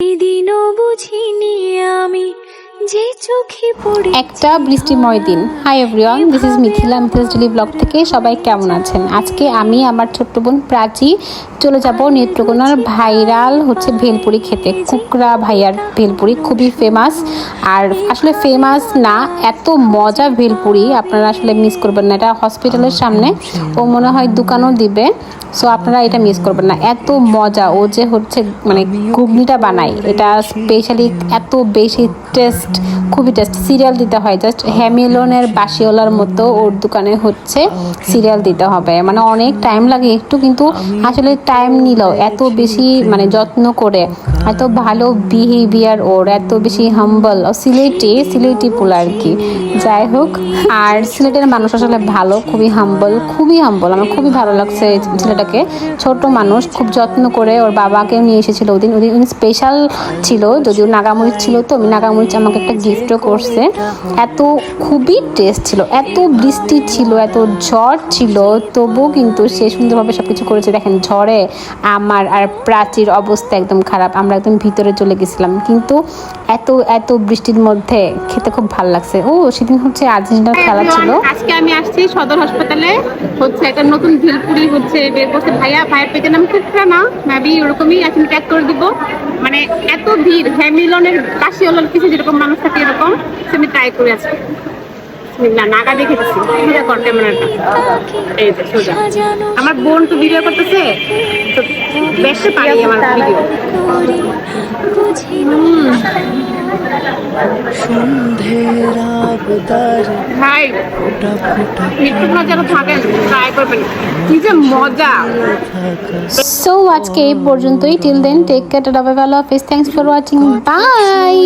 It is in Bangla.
এদিনও বুঝিনি আমি যে চোখে পড়ে একটা বৃষ্টিময় দিন। Hi everyone, this is Mithila's daily blog থেকে সবাই কেমন আছেন? আজকে আমি আমার ছোট্ট বোন প্রাচী চলে যাব নেত্রকোনার ভাইরাল ভেলপুরি খেতে। কুকরা ভাইয়ার ভেলপুরি খুবই ফেমাস, আর আসলে ফেমাস না, এত মজা ভেলপুরি আপনারা আসলে মিস করবেন না। এটা হসপিটালের সামনে, ও মনে হয় দোকানও দিবে, সো আপনারা এটা মিস করবেন না। এত মজা, ও যে মানে ঘুগনিটা বানায়, এটা স্পেশালি এত বেশি টেস্ট, খুবই টেস্ট। সিরিয়াল দিতে হয়, জাস্ট হ্যামিলনের বাসিওয়ালার মতো ওর দোকানে সিরিয়াল দিতে হবে, মানে অনেক টাইম লাগে একটু, কিন্তু আসলে টাইম নিল এত বেশি, মানে যত্ন করে, এত ভালো বিহেভিয়ার ওর, এত বেশি হাম্বল। সিলেটি পোলা আর কি, যাই হোক। আর সিলেটের মানুষ আসলে ভালো, খুবই হাম্বল। আমার খুবই ভালো লাগছে ছেলেটাকে। ছোট মানুষ, খুব যত্ন করে। ওর বাবাকেও নিয়ে এসেছিল ওদিন স্পেশাল ছিল, যদিও নাগামরিচ ছিল, তো আমি নাগামরিচ আমাকে একটা গিফটও করছে। এত খুবই টেস্ট ছিল, এত বৃষ্টি ছিল, এত ঝড় ছিল, তবুও কিন্তু সে সুন্দরভাবে সবকিছু করেছে। দেখেন, ঝড়ে আমার আর প্রাচীর অবস্থা একদম খারাপ, আমরা একদম ভিতরে চলে গেছিলাম, কিন্তু এত বৃষ্টির মধ্যে খেতে খুব ভালো লাগছে। ও সেদিন আর্জেন্টিনার খেলা ছিল। আজকে আমি আসছি সদর হাসপাতালে, একটা নতুন ভেলপুরি বের করছে ভাইয়ের পেটের নাম কুকরা না, মেবি ওরকমই আছে, ট্যাগ করে দিব। মানে এত ভিড়, হ্যামিলনের কাশিওয়ালার কিছু যেরকম মানুষ থাকে এরকম, আমি ট্রাই করে আছি। না, নাগা দেখেছি সোজা কর ক্যামেরাটা, এই যে সোজা। আমার বোন তো ভিডিও করতেছে, তো দেখতে পারি আমার ভিডিও। ভাই একটু যেন থাকেন, ট্রাই করবেন, কি যে মজা। সো আজকে এই পর্যন্তই। Till then, take care, tata, bye bye, আল্লাহ হাফেজ, থ্যাঙ্কস ফর ওয়াচিং, বাই।